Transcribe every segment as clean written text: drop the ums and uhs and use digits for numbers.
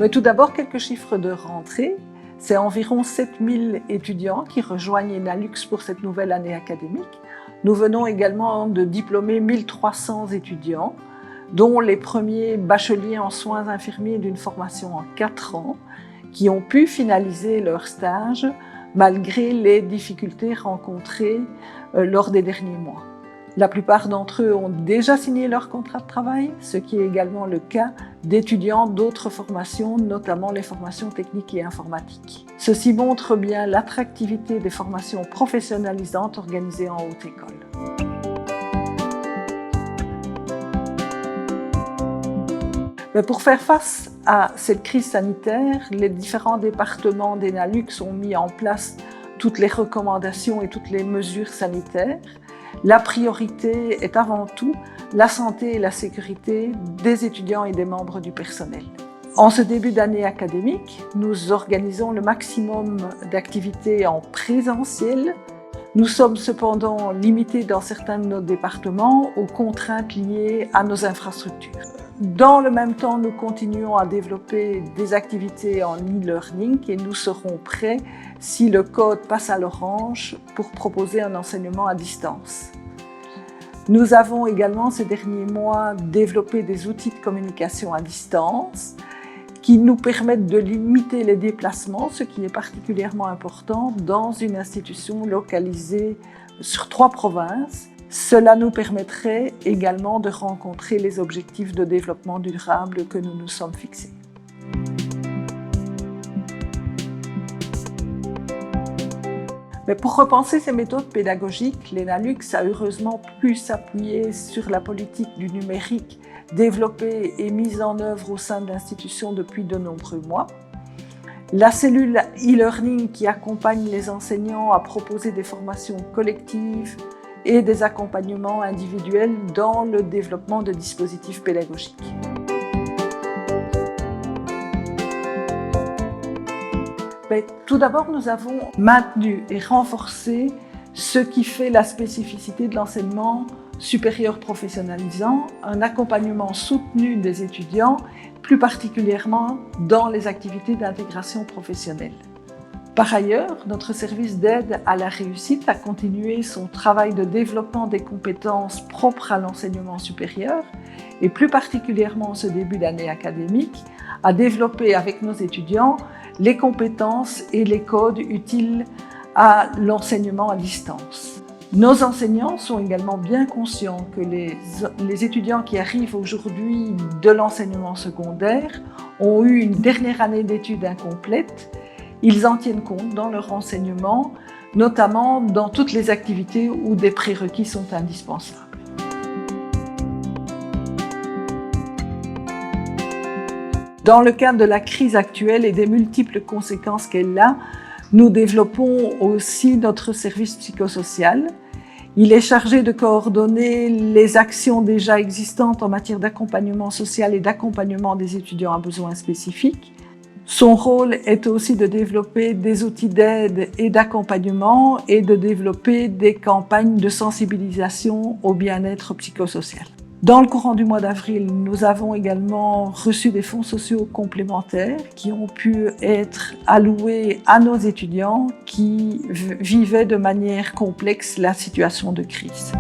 Mais tout d'abord, quelques chiffres de rentrée. C'est environ 7000 étudiants qui rejoignent Enalux pour cette nouvelle année académique. Nous venons également de diplômer 1300 étudiants, dont les premiers bacheliers en soins infirmiers d'une formation en 4 ans, qui ont pu finaliser leur stage malgré les difficultés rencontrées lors des derniers mois. La plupart d'entre eux ont déjà signé leur contrat de travail, ce qui est également le cas d'étudiants d'autres formations, notamment les formations techniques et informatiques. Ceci montre bien l'attractivité des formations professionnalisantes organisées en haute école. Mais pour faire face à cette crise sanitaire, les différents départements d'Enalux ont mis en place toutes les recommandations et toutes les mesures sanitaires. La priorité est avant tout la santé et la sécurité des étudiants et des membres du personnel. En ce début d'année académique, nous organisons le maximum d'activités en présentiel. Nous sommes cependant limités dans certains de nos départements aux contraintes liées à nos infrastructures. Dans le même temps, nous continuons à développer des activités en e-learning et nous serons prêts si le code passe à l'orange pour proposer un enseignement à distance. Nous avons également ces derniers mois développé des outils de communication à distance qui nous permettent de limiter les déplacements, ce qui est particulièrement important dans une institution localisée sur 3 provinces. Cela nous permettrait également de rencontrer les objectifs de développement durable que nous nous sommes fixés. Mais pour repenser ces méthodes pédagogiques, l'Enalux a heureusement pu s'appuyer sur la politique du numérique développée et mise en œuvre au sein de l'institution depuis de nombreux mois. La cellule e-learning qui accompagne les enseignants a proposé des formations collectives et des accompagnements individuels dans le développement de dispositifs pédagogiques. Mais tout d'abord, nous avons maintenu et renforcé ce qui fait la spécificité de l'enseignement supérieur professionnalisant, un accompagnement soutenu des étudiants, plus particulièrement dans les activités d'intégration professionnelle. Par ailleurs, notre service d'aide à la réussite a continué son travail de développement des compétences propres à l'enseignement supérieur et plus particulièrement en ce début d'année académique, à développer avec nos étudiants les compétences et les codes utiles à l'enseignement à distance. Nos enseignants sont également bien conscients que les étudiants qui arrivent aujourd'hui de l'enseignement secondaire ont eu une dernière année d'études incomplète. Ils en tiennent compte dans leur enseignement, notamment dans toutes les activités où des prérequis sont indispensables. Dans le cadre de la crise actuelle et des multiples conséquences qu'elle a, nous développons aussi notre service psychosocial. Il est chargé de coordonner les actions déjà existantes en matière d'accompagnement social et d'accompagnement des étudiants à besoins spécifiques. Son rôle est aussi de développer des outils d'aide et d'accompagnement et de développer des campagnes de sensibilisation au bien-être psychosocial. Dans le courant du mois d'avril, nous avons également reçu des fonds sociaux complémentaires qui ont pu être alloués à nos étudiants qui vivaient de manière complexe la situation de crise.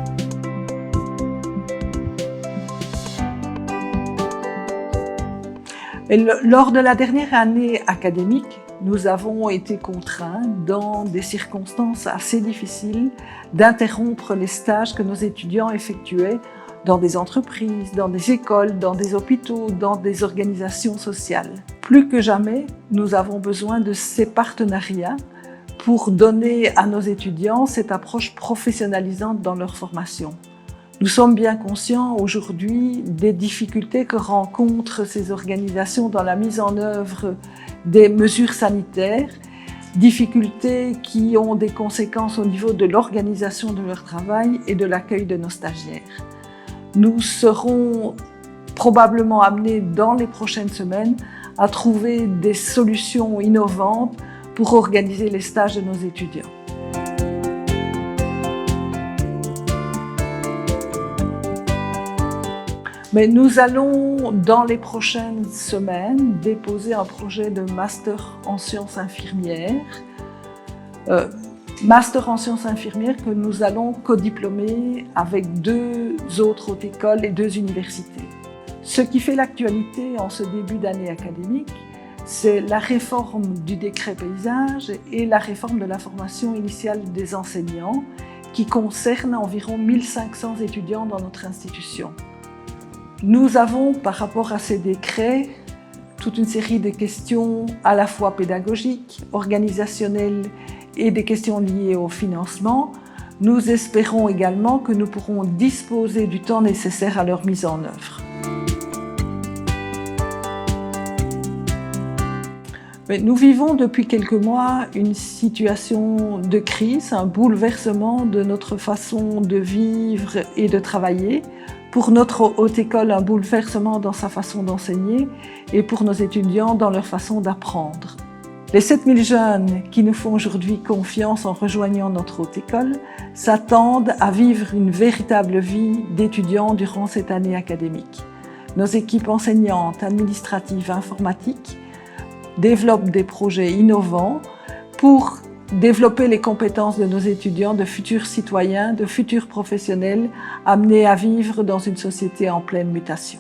Lors de la dernière année académique, nous avons été contraints, dans des circonstances assez difficiles, d'interrompre les stages que nos étudiants effectuaient dans des entreprises, dans des écoles, dans des hôpitaux, dans des organisations sociales. Plus que jamais, nous avons besoin de ces partenariats pour donner à nos étudiants cette approche professionnalisante dans leur formation. Nous sommes bien conscients aujourd'hui des difficultés que rencontrent ces organisations dans la mise en œuvre des mesures sanitaires, difficultés qui ont des conséquences au niveau de l'organisation de leur travail et de l'accueil de nos stagiaires. Nous serons probablement amenés dans les prochaines semaines à trouver des solutions innovantes pour organiser les stages de nos étudiants. Mais nous allons, dans les prochaines semaines, déposer un projet de master en sciences infirmières. Master en sciences infirmières que nous allons codiplômer avec 2 autres hautes écoles et 2 universités. Ce qui fait l'actualité en ce début d'année académique, c'est la réforme du décret paysage et la réforme de la formation initiale des enseignants qui concerne environ 1500 étudiants dans notre institution. Nous avons, par rapport à ces décrets, toute une série de questions à la fois pédagogiques, organisationnelles et des questions liées au financement. Nous espérons également que nous pourrons disposer du temps nécessaire à leur mise en œuvre. Mais nous vivons depuis quelques mois une situation de crise, un bouleversement de notre façon de vivre et de travailler. Pour notre haute école, un bouleversement dans sa façon d'enseigner et pour nos étudiants dans leur façon d'apprendre. Les 7000 jeunes qui nous font aujourd'hui confiance en rejoignant notre haute école s'attendent à vivre une véritable vie d'étudiants durant cette année académique. Nos équipes enseignantes, administratives, informatiques développent des projets innovants pour développer les compétences de nos étudiants, de futurs citoyens, de futurs professionnels amenés à vivre dans une société en pleine mutation.